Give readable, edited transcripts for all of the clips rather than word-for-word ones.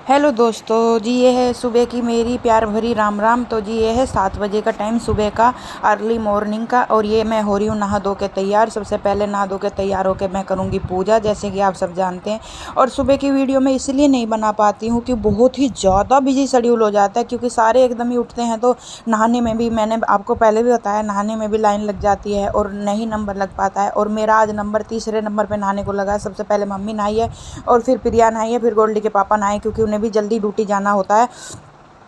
Hello दोस्तों जी, ये है सुबह की मेरी प्यार भरी राम राम। तो जी ये है 7 बजे का टाइम सुबह का, अर्ली मॉर्निंग का। और ये मैं हो रही हूँ नहा धो के तैयार। सबसे पहले नहा धो के तैयार होकर मैं करूँगी पूजा, जैसे कि आप सब जानते हैं। और सुबह की वीडियो मैं इसलिए नहीं बना पाती हूँ कि बहुत ही ज़्यादा बिजी शेड्यूल हो जाता है, क्योंकि सारे एकदम ही उठते हैं। तो नहाने में भी, मैंने आपको पहले भी बताया, नहाने में भी लाइन लग जाती है और नहीं नंबर लग पाता है। और मेरा आज नंबर तीसरे नंबर पर नहाने को लगा है। सबसे पहले मम्मी नहाई है और फिर प्रिया नहाई है, फिर गोल्डी के पापा नहाए, क्योंकि उन्हें भी जल्दी ड्यूटी जाना होता है।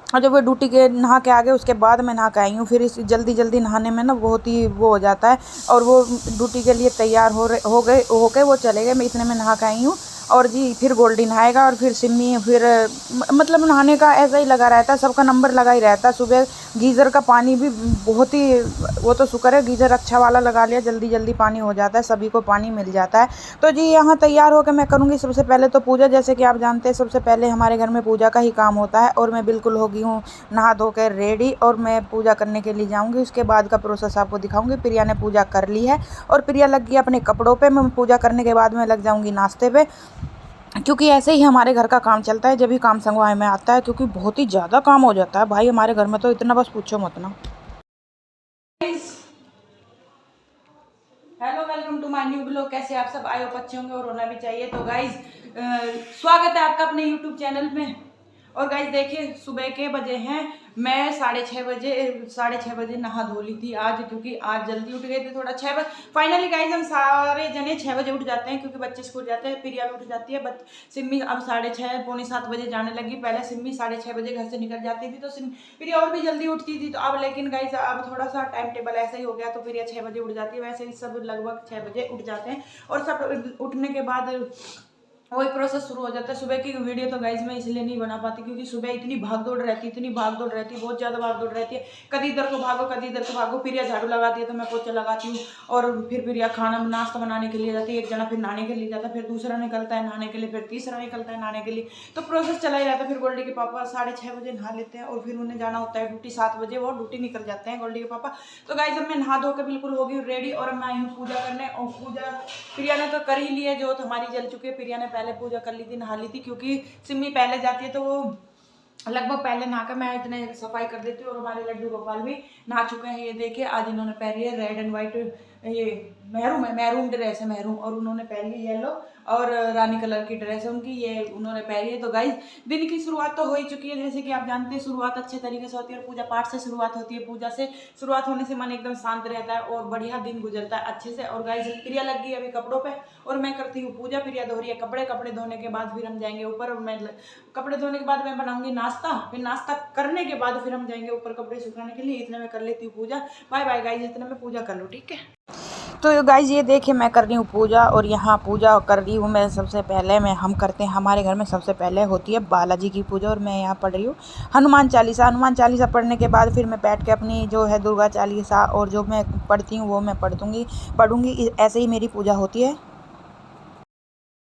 और जब वो ड्यूटी के नहा के आ गए, उसके बाद मैं नहा के आई हूँ। फिर इस जल्दी जल्दी नहाने में ना बहुत ही वो हो जाता है। और वो ड्यूटी के लिए तैयार हो गए वो चले गए, मैं इतने में नहा के आई हूँ। और जी फिर गोल्डी नहाएगा और फिर सिमी, फिर मतलब नहाने का ऐसा ही लगा रहता है, सबका नंबर लगा ही रहता है। सुबह गीज़र का पानी भी बहुत ही, वो तो शुक्र है गीज़र अच्छा वाला लगा लिया, जल्दी जल्दी पानी हो जाता है, सभी को पानी मिल जाता है। तो जी यहाँ तैयार होकर मैं करूँगी सबसे पहले तो पूजा। जैसे कि आप जानते हैं, सबसे पहले हमारे घर में पूजा का ही काम होता है। और मैं बिल्कुल हो गई हूँ नहा धो कर रेडी, और मैं पूजा करने के लिए जाऊँगी। उसके बाद का प्रोसेस आपको दिखाऊँगी। प्रिया ने पूजा कर ली है और प्रिया लग गई अपने कपड़ों पे। मैं पूजा करने के बाद मैं लग जाऊँगी नाश्ते पे, क्योंकि ऐसे ही हमारे घर का काम चलता है जब भी काम संगवाए में आता है, क्योंकि बहुत ही ज़्यादा काम हो जाता है भाई हमारे घर में, तो इतना बस पूछो मत ना। Hello, welcome to my new blog. कैसे आप सब, आए हो अच्छे होंगे और होना भी चाहिए। तो गाइज स्वागत है आपका अपने यूट्यूब चैनल में। और गाइज देखिए, सुबह के बजे हैं, मैं 6:30 बजे नहा धो ली थी आज, क्योंकि आज जल्दी उठ गए थे थोड़ा 6 बजे। फाइनली गाइज हम सारे जने 6 बजे उठ जाते हैं, क्योंकि बच्चे स्कूल जाते हैं। प्रिया भी उठ जाती है, सिम्मी अब 6:30 पौने 7 बजे जाने लगी। पहले सिम्मी 6:30 बजे घर से निकल जाती थी, तो प्रिया और भी जल्दी उठती थी। तो अब लेकिन गाइज अब थोड़ा सा टाइम टेबल ऐसा ही हो गया, तो प्रिया 6 बजे उठ जाती है। वैसे ही सब लगभग 6 बजे उठ जाते हैं, और सब उठने के बाद वही प्रोसेस शुरू हो जाता है। सुबह की वीडियो तो गाइज मैं इसलिए नहीं बना पाती, क्योंकि सुबह इतनी भाग दौड़ रहती है, बहुत ज़्यादा भाग दौड़ रहती है। कभी इधर को भागो, कभी इधर को भागो। प्रिया झाड़ू लगाती है तो मैं पोछा लगाती हूँ, और फिर प्रिया खाना नाश्ता बनाने के लिए जाती है। एक जना फिर नहाने के लिए जाता है, फिर दूसरा निकलता है नहाने के लिए, फिर तीसरा निकलता है नहाने के लिए। तो प्रोसेस चला ही रहता है। फिर गोल्डी के पापा 6:30 बजे नहा लेते हैं, और फिर उन्हें जाना होता है ड्यूटी 7 बजे, वो ड्यूटी निकल जाते हैं गोल्डी के पापा। तो गाइज अब मैं नहा धो के बिल्कुल हो गई रेडी, और मैं आई हूँ पूजा करने। और पूजा प्रिया ने तो कर ही ली है, जोत हमारी जल चुकी है। प्रिया ने पहले पूजा कर ली थी, नहा ली थी, क्योंकि सिमी पहले जाती है तो वो लगभग पहले नहाकर मैं इतने सफाई कर देती हूँ। और हमारे लड्डू गोपाल भी नहा चुके हैं। ये देखिए, आज इन्होंने पहनी है रेड एंड व्हाइट, ये मैरून ड्रेस है, मैरून। और उन्होंने पहनी येलो और रानी कलर की ड्रेस है उनकी, ये उन्होंने पहनी है। तो गाइज दिन की शुरुआत तो हो ही चुकी है। जैसे कि आप जानते हैं, शुरुआत अच्छे तरीके से होती है, और पूजा पाठ से शुरुआत होती है। पूजा से शुरुआत होने से मन एकदम शांत रहता है, और बढ़िया दिन गुजरता है अच्छे से। और गाइज प्रिया लग गई अभी कपड़ों पे, और मैं करती हूँ पूजा। प्रिया धो रही है कपड़े धोने के बाद फिर हम जाएंगे ऊपर। और मैं कपड़े धोने के बाद मैं बनाऊंगी नाश्ता, फिर नाश्ता करने के बाद फिर हम जाएंगे ऊपर कपड़े सुखाने के लिए। इतने में कर लेती हूँ पूजा। बाय बाय गाइज, इतने में पूजा कर लो, ठीक है। तो गाइज ये देखिए, मैं कर रही हूँ पूजा, और यहाँ पूजा कर रही हूँ मैं। सबसे पहले हम करते हैं, हमारे घर में सबसे पहले होती है बालाजी की पूजा, और मैं यहाँ पढ़ रही हूँ हनुमान चालीसा पढ़ने के बाद फिर मैं बैठ के अपनी जो है दुर्गा चालीसा, और जो मैं पढ़ती हूँ वो मैं पढ़ूँगी। ऐसे ही मेरी पूजा होती है।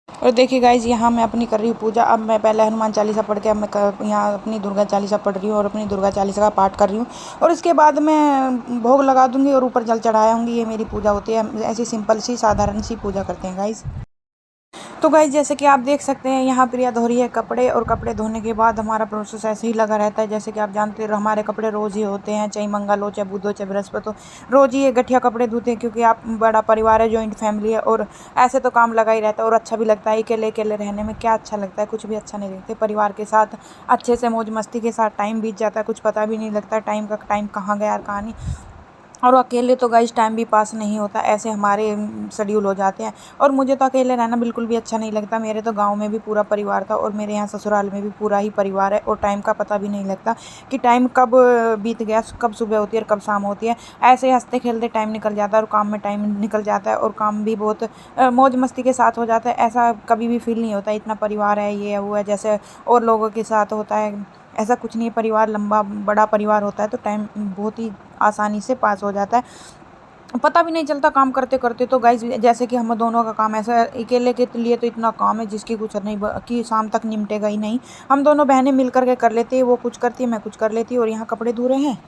और देखिए गाइज, यहाँ मैं अपनी कर रही हूँ पूजा। अब मैं पहले हनुमान चालीसा पढ़ के, अब मैं यहाँ अपनी दुर्गा चालीसा पढ़ रही हूँ, और अपनी दुर्गा चालीसा का पाठ कर रही हूँ। और इसके बाद मैं भोग लगा दूँगी और ऊपर जल चढ़ाऊँगी। ये मेरी पूजा होती है। ऐसी सिंपल सी साधारण सी पूजा करते हैं गाइज। तो गाइज जैसे कि आप देख सकते हैं, यहाँ प्रिया धो रही है कपड़े, और कपड़े धोने के बाद हमारा प्रोसेस ऐसे ही लगा रहता है। जैसे कि आप जानते हैं, हमारे कपड़े रोज़ ही होते हैं, चाहे मंगल हो, चाहे बुध हो, चाहे बृहस्पति हो, रोज़ ही ये गठिया कपड़े धोते हैं, क्योंकि आप बड़ा परिवार है, जॉइंट फैमिली है। और ऐसे तो काम लगा ही रहता है, और अच्छा भी लगता है। अकेले अकेले रहने में क्या अच्छा लगता है, कुछ भी अच्छा नहीं लगता। परिवार के साथ अच्छे से मौज मस्ती के साथ टाइम बीत जाता है, कुछ पता भी नहीं लगता टाइम कहाँ गया और कहाँ नहीं। और अकेले तो गाइस टाइम भी पास नहीं होता, ऐसे हमारे शेड्यूल हो जाते हैं। और मुझे तो अकेले रहना बिल्कुल भी अच्छा नहीं लगता। मेरे तो गांव में भी पूरा परिवार था, और मेरे यहाँ ससुराल में भी पूरा ही परिवार है, और टाइम का पता भी नहीं लगता कि टाइम कब बीत गया, कब सुबह होती है और कब शाम होती है। ऐसे हंसते खेलते टाइम निकल जाता है, और काम में टाइम निकल जाता है, और काम भी बहुत मौज मस्ती के साथ हो जाता है। ऐसा कभी भी फील नहीं होता इतना परिवार है, ये वो है जैसे और लोगों के साथ होता है। ऐसा कुछ नहीं है, परिवार लंबा बड़ा परिवार होता है तो टाइम बहुत ही आसानी से पास हो जाता है, पता भी नहीं चलता काम करते करते। तो गाइज जैसे कि हम दोनों का काम ऐसा, अकेले के लिए तो इतना काम है जिसकी कुछ नहीं कि शाम तक निपटेगा ही नहीं। हम दोनों बहनें मिल करके कर लेते हैं, वो कुछ करती है, मैं कुछ कर लेती हूँ। और यहाँ कपड़े धो रहे हैं।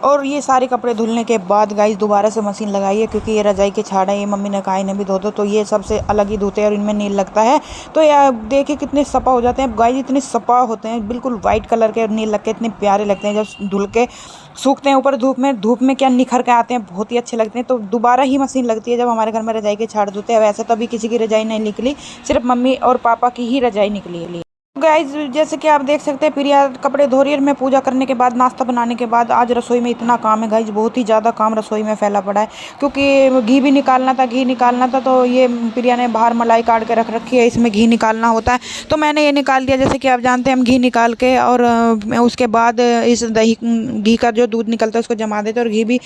और ये सारे कपड़े धुलने के बाद गाइस दोबारा से मशीन लगाई है, क्योंकि ये रजाई के छाड़ है, ये मम्मी ने कहा इन्हें भी धो दो, तो ये सबसे अलग ही धोते हैं और इनमें नील लगता है। तो यार देखिए कितने सफ़ा हो जाते हैं गाइस, इतने सफ़ा होते हैं, बिल्कुल वाइट कलर के और नील लग के इतने प्यारे लगते हैं जब धुल के सूखते हैं ऊपर धूप में क्या निखर के आते हैं, बहुत ही अच्छे लगते हैं। तो दोबारा ही मशीन लगती है जब हमारे घर में रजाई के छाड़ धोते हैं। वैसे तो अभी किसी की रजाई नहीं निकली, सिर्फ मम्मी और पापा की ही रजाई निकली। गाइज जैसे कि आप देख सकते हैं प्रिया कपड़े धो रही है। मैं पूजा करने के बाद नाश्ता बनाने के बाद आज रसोई में इतना काम है गाइज, बहुत ही ज़्यादा काम रसोई में फैला पड़ा है, क्योंकि घी भी निकालना था। तो ये प्रिया ने बाहर मलाई काट के रख रखी है, इसमें घी निकालना होता है, तो मैंने ये निकाल दिया। जैसे कि आप जानते हैं हम घी निकाल के और उसके बाद इस दही घी का जो दूध निकलता है उसको जमा देते और घी भी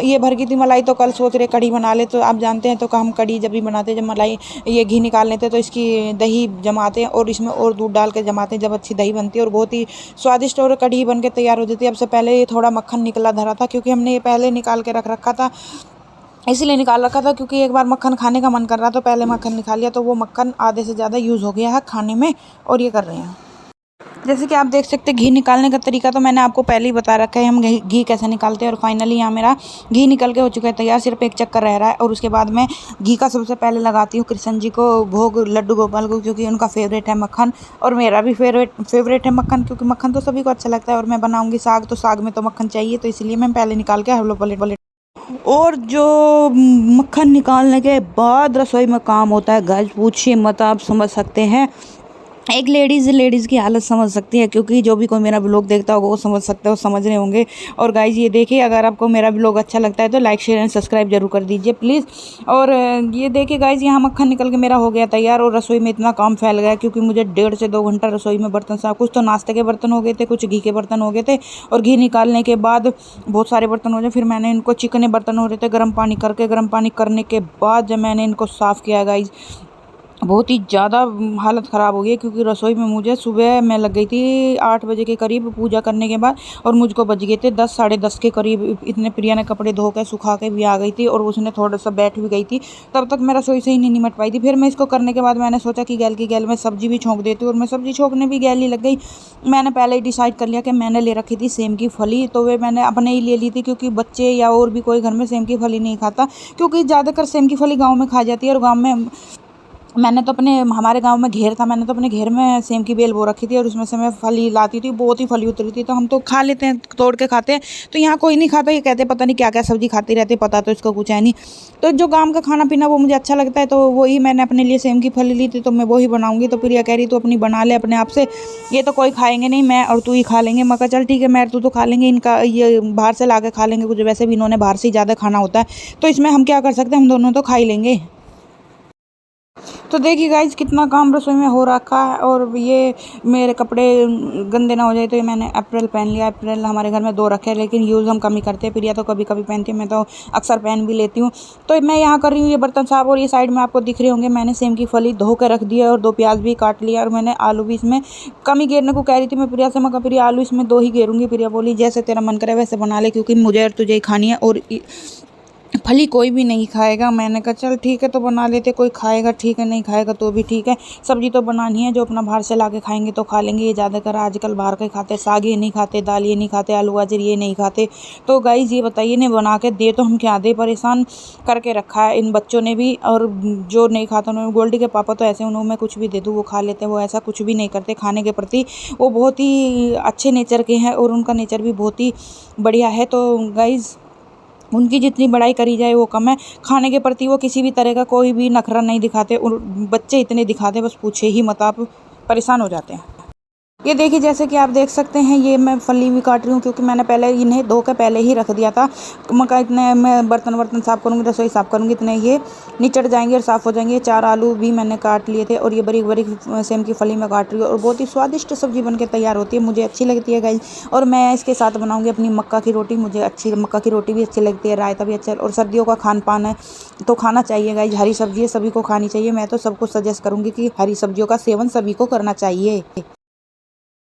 ये भर गई थी मलाई, तो कल सोच रहे कढ़ी बना ले। तो आप जानते हैं तो हम कढ़ी जब भी बनाते हैं, जब मलाई ये घी निकाल लेते हैं तो इसकी दही जमाते हैं और इसमें और दूध डाल के जमाते हैं, जब अच्छी दही बनती है और बहुत ही स्वादिष्ट और कढ़ी बन के तैयार हो जाती है। अब से पहले ये थोड़ा मक्खन निकला धरा था, क्योंकि हमने ये पहले निकाल के रख रखा था, इसीलिए निकाल रखा था, क्योंकि एक बार मक्खन खाने का मन कर रहा तो पहले मक्खन निकाल लिया, तो वो मक्खन आधे से ज़्यादा यूज़ हो गया है खाने में और ये कर रहे हैं। जैसे कि आप देख सकते हैं घी निकालने का तरीका तो मैंने आपको पहले ही बता रखा है, हम घी कैसे निकालते हैं। और फाइनली यहाँ मेरा घी निकल के हो चुका है तैयार, सिर्फ एक चक्कर रह रहा है। और उसके बाद मैं घी का सबसे पहले लगाती हूँ कृष्ण जी को भोग, लड्डू गोपाल को, क्योंकि उनका फेवरेट है मक्खन और मेरा भी फेवरेट है मक्खन, क्योंकि मक्खन तो सभी को अच्छा लगता है। और मैं बनाऊँगी साग, तो साग में तो मक्खन चाहिए, तो इसलिए मैं पहले निकाल के हल्लो पलेट। और जो मक्खन निकालने के बाद रसोई में काम होता है गाइस, पूछिए मत, आप समझ सकते हैं। एक लेडीज़ की हालत समझ सकती है, क्योंकि जो भी कोई मेरा ब्लॉग देखता होगा वो समझ सकता है, वो समझ रहे होंगे। और गाइज ये देखिए, अगर आपको मेरा ब्लॉग अच्छा लगता है तो लाइक शेयर एंड सब्सक्राइब जरूर कर दीजिए प्लीज़। और ये देखिए गाइज, यहाँ मक्खन निकल के मेरा हो गया तैयार और रसोई में इतना काम फैल गया, क्योंकि मुझे 1.5 से 2 घंटा रसोई में बर्तन साफ, कुछ तो नाश्ते के बर्तन हो गए थे, कुछ घी के बर्तन हो गए थे, और घी निकालने के बाद बहुत सारे बर्तन हो गए। फिर मैंने इनको, चिकने बर्तन हो रहे थे, गर्म पानी करने के बाद जब मैंने इनको साफ़ किया गाइज, बहुत ही ज़्यादा हालत ख़राब हो गई, क्योंकि रसोई में मुझे सुबह मैं लग गई थी 8 बजे के करीब पूजा करने के बाद, और मुझको बज गए थे 10 साढ़े 10 के करीब। इतने प्रिया ने कपड़े धो के सुखा के भी आ गई थी और उसने थोड़ा सा बैठ भी गई थी, तब तक मैं रसोई से ही नहीं निमट पाई थी। फिर मैं इसको करने के बाद मैंने सोचा कि गैल में सब्ज़ी भी छोंक देती हूँ, और मैं सब्ज़ी छोंकने भी गैल ही लग गई। मैंने पहले ही डिसाइड कर लिया कि मैंने ले रखी थी सेम की फली, तो वे मैंने अपने ही ले ली थी, क्योंकि बच्चे या और भी कोई घर में सेम की फली नहीं खाता, क्योंकि ज़्यादातर सेम की फली गाँव में खा जाती है। और गाँव में मैंने तो हमारे गांव में घेर था, मैंने तो अपने घेर में सेम की बेल बो रखी थी और उसमें से मैं फली लाती थी, बहुत ही फली उतरी थी, तो हम तो खा लेते हैं, तोड़ के खाते हैं। तो यहाँ कोई नहीं खाता, ये कहते पता नहीं क्या क्या सब्जी खाती रहती, पता तो इसको कुछ है नहीं। तो जो गांव का खाना पीना वो मुझे अच्छा लगता है, तो वही मैंने अपने लिए सेम की फली ली थी, तो मैं वही बनाऊँगी। तो प्रिया कह रही तू अपनी बना ले अपने आप से, ये तो कोई खाएंगे नहीं, मैं और तू ही खा लेंगे। मैं कहा चल ठीक है, मैं तू तो खा लेंगे, इनका ये बाहर से ला के खा लेंगे कुछ, वैसे भी इन्होंने बाहर से ही ज़्यादा खाना होता है, तो इसमें हम क्या कर सकते हैं, हम दोनों तो खा ही लेंगे। तो देखिए गाइज कितना काम रसोई में हो रखा है। और ये मेरे कपड़े गंदे ना हो जाए, तो ये मैंने अप्रैल पहन लिया। अप्रैल हमारे घर में 2 रखे हैं, लेकिन यूज़ हम कम ही करते हैं। प्रिया तो कभी कभी पहनती है, मैं तो अक्सर पहन भी लेती हूँ। तो मैं यहाँ कर रही हूँ ये बर्तन साफ, और ये साइड में आपको दिख रहे होंगे मैंने सेम की फली धो के रख दी है और 2 प्याज भी काट लिया, और मैंने आलू भी इसमें कम ही घेरने को कह रही थी मैं प्रिया से। मैं प्रिया आलू इसमें 2 ही घेरूँगी। प्रिया बोली जैसे तेरा मन करे वैसे बना ले, क्योंकि मुझे और तुझे ही खानी है और फली कोई भी नहीं खाएगा। मैंने कहा चल ठीक है तो बना लेते, कोई खाएगा ठीक है, नहीं खाएगा तो भी ठीक है, सब्जी तो बनानी है, जो अपना बाहर से ला के खाएंगे तो खा लेंगे। ये ज़्यादातर आजकल बाहर के खाते, साग ये नहीं खाते, दाल ये नहीं खाते, आलू गाजर ये नहीं खाते। तो गाइज़ ये बताइए ने बना के दे तो हम क्या दे, परेशान करके रखा है इन बच्चों ने भी। और जो नहीं खाता उन्होंने, गोल्डी के पापा तो ऐसे, उन्होंने मैं कुछ भी दे दूँ वो खा लेते हैं, वो ऐसा कुछ भी नहीं करते खाने के प्रति, वो बहुत ही अच्छे नेचर के हैं और उनका नेचर भी बहुत ही बढ़िया है। तो गाइज़ उनकी जितनी बड़ाई करी जाए वो कम है, खाने के प्रति वो किसी भी तरह का कोई भी नखरा नहीं दिखाते। बच्चे इतने दिखाते बस पूछे ही मत, आप परेशान हो जाते हैं। ये देखिए जैसे कि आप देख सकते हैं, ये मैं फली भी काट रही हूँ, क्योंकि मैंने पहले इन्हें धो के पहले ही रख दिया था। मक्का इतने मैं बर्तन साफ़ करूँगी, रसोई साफ़ करूँगी, इतने ये निचड़ जाएंगे और साफ़ हो जाएंगे। 4 आलू भी मैंने काट लिए थे और ये बारीक बारीक सेम की फली में काट रही हूँ, और बहुत ही स्वादिष्ट सब्ज़ी बन के तैयार होती है, मुझे अच्छी लगती है गाइस। और मैं इसके साथ बनाऊँगी अपनी मक्का की रोटी, मुझे अच्छी मक्का की रोटी भी अच्छी लगती है, रायता भी अच्छा। और सर्दियों का खान पान है तो खाना चाहिए गाइस, हरी सब्जी है, सभी को खानी चाहिए। मैं तो सबको सजेस्ट करूँगी कि हरी सब्जियों का सेवन सभी को करना चाहिए।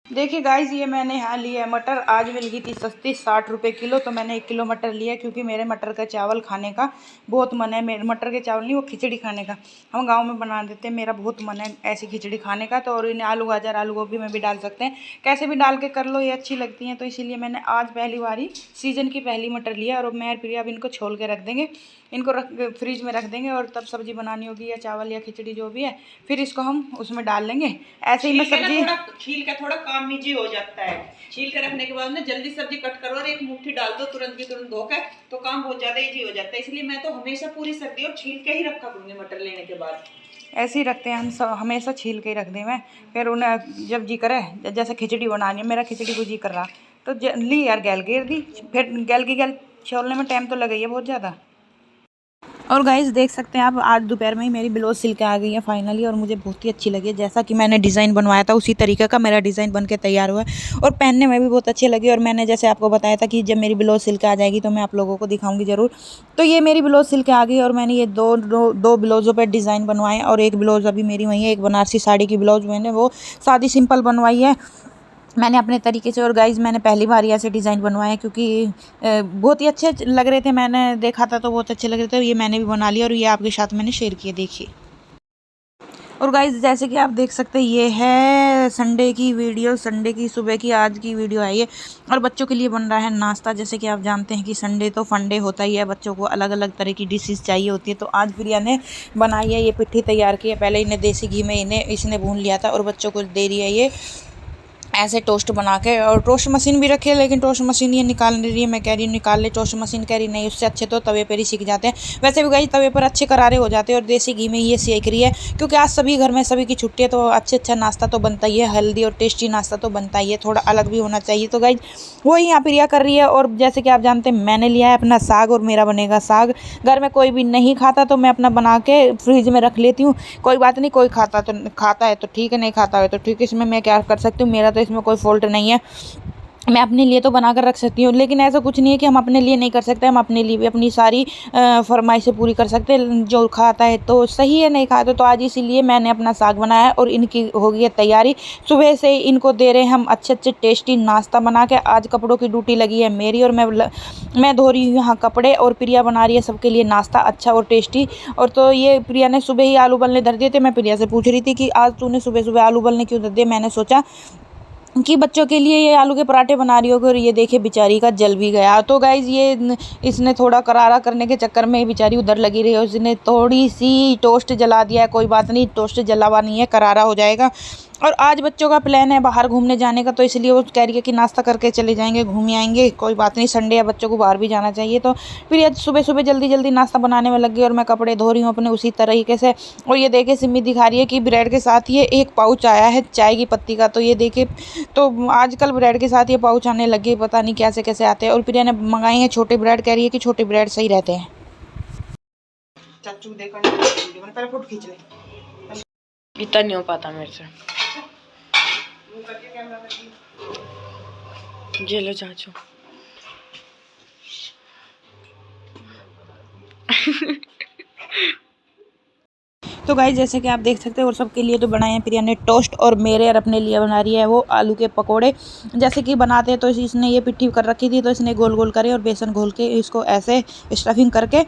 देखिए गाइस, ये मैंने यहाँ लिया है मटर। आज मिल गई थी सस्ती 60 रुपये किलो, तो मैंने 1 किलो मटर लिया क्योंकि मेरे मटर का चावल खाने का बहुत मन है। मेरे मटर के चावल नहीं, वो खिचड़ी खाने का हम गांव में बना देते हैं। मेरा बहुत मन है ऐसी खिचड़ी खाने का। तो और इन्हें आलू गाजर आलू गोभी में भी डाल सकते हैं, कैसे भी डाल के कर लो, ये अच्छी लगती हैं। तो इसीलिए मैंने आज पहली बारी सीज़न की पहली मटर लिया। और मैं प्रिया अब इनको छोल के रख देंगे, इनको फ्रिज में रख देंगे। और तब सब्ज़ी बनानी होगी या चावल या खिचड़ी जो भी है, फिर इसको हम उसमें डाल लेंगे। ऐसे ही मैं सब्जी छील का थोड़ा काम इजी हो जाता है। छील के रखने के बाद ना जल्दी सब्जी कट करो और एक मुट्ठी डाल दो तुरंत की तुरंत धोकर, तो काम बहुत ज्यादा इजी हो जाता है। इसलिए मैं तो हमेशा पूरी सब्जी और छील के ही रखा करूंगी मटर लेने के बाद। ऐसे ही रखते हैं हम सब, हमेशा छील के ही रख दें। मैं फिर उन्हें जब जी करे, जैसे खिचड़ी बनानी है, मेरा खिचड़ी को जी कर रहा तो ली यार गैल घेर दी। फिर गैल छोलने में टाइम तो लगा ही है बहुत ज़्यादा। और गाइस देख सकते हैं आप, आज दोपहर में ही मेरी ब्लाउज सिल के आ गई है फाइनली। और मुझे बहुत ही अच्छी लगी, जैसा कि मैंने डिज़ाइन बनवाया था उसी तरीके का मेरा डिज़ाइन बन के तैयार हुआ है। और पहनने में भी बहुत अच्छी लगी। और मैंने जैसे आपको बताया था कि जब मेरी ब्लाउज सिल के आ जाएगी तो मैं आप लोगों को दिखाऊंगी ज़रूर। तो ये मेरी ब्लाउज सिल के आ गई और मैंने ये दो ब्लाउज़ों पर डिज़ाइन बनवाए। और एक ब्लाउज़ अभी मेरी वहीं है, एक बनारसी साड़ी की ब्लाउज़ मैंने वो सादी सिंपल बनवाई है मैंने अपने तरीके से। और गाइज़ मैंने पहली बार ऐसे डिज़ाइन बनवाए हैं क्योंकि बहुत ही अच्छे लग रहे थे, मैंने देखा था तो बहुत अच्छे लग रहे थे। ये मैंने भी बना लिया और ये आपके साथ मैंने शेयर किए, देखिए। और गाइज़ जैसे कि आप देख सकते हैं, ये है संडे की वीडियो, संडे की सुबह की आज की वीडियो है ये। और बच्चों के लिए बन रहा है नाश्ता। जैसे कि आप जानते हैं कि संडे तो फंडे होता ही है, बच्चों को अलग अलग तरह की डिशेस चाहिए होती है। तो आज प्रिया ने बनाई है, ये पिट्ठी तैयार की है। पहले इन्हें देसी घी में इसने भून लिया था और बच्चों को दे रही है ये ऐसे टोस्ट बना के। और टोस्ट मशीन भी रखी है, लेकिन टोस्ट मशीन ये निकाल नहीं रही है। मैं कह रही हूँ निकाल ले, टोस्ट मशीन कह रही नहीं, उससे अच्छे तो तवे पर ही सीख जाते हैं। वैसे भी गाइस तवे पर अच्छे करारे हो जाते हैं। और देसी घी में ये सेक रही है क्योंकि आज सभी घर में सभी की छुट्टी है, तो अच्छा नाश्ता तो बनता ही है, हेल्दी और टेस्टी नाश्ता तो बनता ही है, थोड़ा अलग भी होना चाहिए। तो गाइस वही यहाँ प्रिया कर रही है। और जैसे कि आप जानते हैं, मैंने लिया है अपना साग और मेरा बनेगा साग। घर में कोई भी नहीं खाता तो मैं अपना बना के फ्रिज में रख लेती हूँ। कोई बात नहीं, कोई खाता है तो ठीक है, नहीं खाता है तो ठीक है, इसमें मैं क्या कर सकती हूँ, मेरा तो इसमें कोई फॉल्ट नहीं है। मैं अपने लिए तो बना कर रख सकती हूँ। लेकिन ऐसा कुछ नहीं है कि हम अपने लिए नहीं कर सकते, हम अपने लिए भी अपनी सारी फरमाइशें पूरी कर सकते हैं। जो खाता है तो सही है, नहीं खाता तो आज इसीलिए मैंने अपना साग बनाया है। और इनकी हो गई है तैयारी, सुबह से इनको दे रहे हैं हम अच्छे टेस्टी नाश्ता बना के। आज कपड़ों की ड्यूटी लगी है मेरी और मैं धो रही हूँ यहाँ कपड़े और प्रिया बना रही है सबके लिए नाश्ता अच्छा और टेस्टी। और तो ये प्रिया ने सुबह ही आलू उबलने धर दिए थे। मैं प्रिया से पूछ रही थी कि आज तूने सुबह सुबह आलू उबलने क्यों धर दिए। मैंने सोचा कि बच्चों के लिए ये आलू के पराठे बना रही होगी। और ये देखिए बेचारी का जल भी गया। तो गाइज़ ये इसने थोड़ा करारा करने के चक्कर में बेचारी उधर लगी रही है, उसने थोड़ी सी टोस्ट जला दिया है। कोई बात नहीं, टोस्ट जला हुआ नहीं है, करारा हो जाएगा। और आज बच्चों का प्लान है बाहर घूमने जाने का, तो इसलिए वो कह रही है कि नाश्ता करके चले जाएंगे, घूम आएंगे। कोई बात नहीं, संडे है, बच्चों को बाहर भी जाना चाहिए। तो फिर आज सुबह सुबह जल्दी जल्दी नाश्ता बनाने में लग गई और मैं कपड़े धो रही हूँ अपने उसी तरीके से। और ये देखिए सिम्मी दिखा रही है कि ब्रेड के साथ ये एक पाउच आया है चाय की पत्ती का। तो ये देखिए, तो आजकल ब्रेड के साथ ये पाउच आने लगे, पता नहीं कैसे कैसे आते हैं। और प्रिया ने मंगाई है छोटे ब्रेड, कह रही है कि छोटे ब्रेड सही रहते हैं। चाचू देखो पहले फोटो खींच ले, इतना नहीं हो पाता मेरे से। ये लो चाचू। तो गाइस जैसे कि आप देख सकते हैं, और सबके लिए तो बनाए हैं प्रिया ने टोस्ट, और मेरे और अपने लिए बना रही है वो आलू के पकोड़े। जैसे कि बनाते हैं तो इसने ये पिट्ठी कर रखी थी, तो इसने गोल गोल करे और बेसन घोल के इसको ऐसे स्टफिंग करके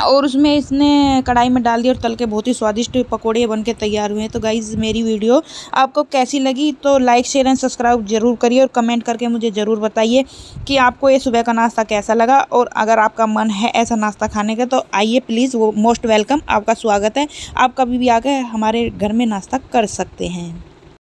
और उसमें इसने कढ़ाई में डाल दिया और तल के बहुत ही स्वादिष्ट पकोड़े बन के तैयार हुए हैं। तो गाइज़ मेरी वीडियो आपको कैसी लगी तो लाइक शेयर एंड सब्सक्राइब जरूर करिए और कमेंट करके मुझे ज़रूर बताइए कि आपको ये सुबह का नाश्ता कैसा लगा। और अगर आपका मन है ऐसा नाश्ता खाने का तो आइए प्लीज़, वो मोस्ट वेलकम, आपका स्वागत है। आप कभी भी आकर हमारे घर में नाश्ता कर सकते हैं।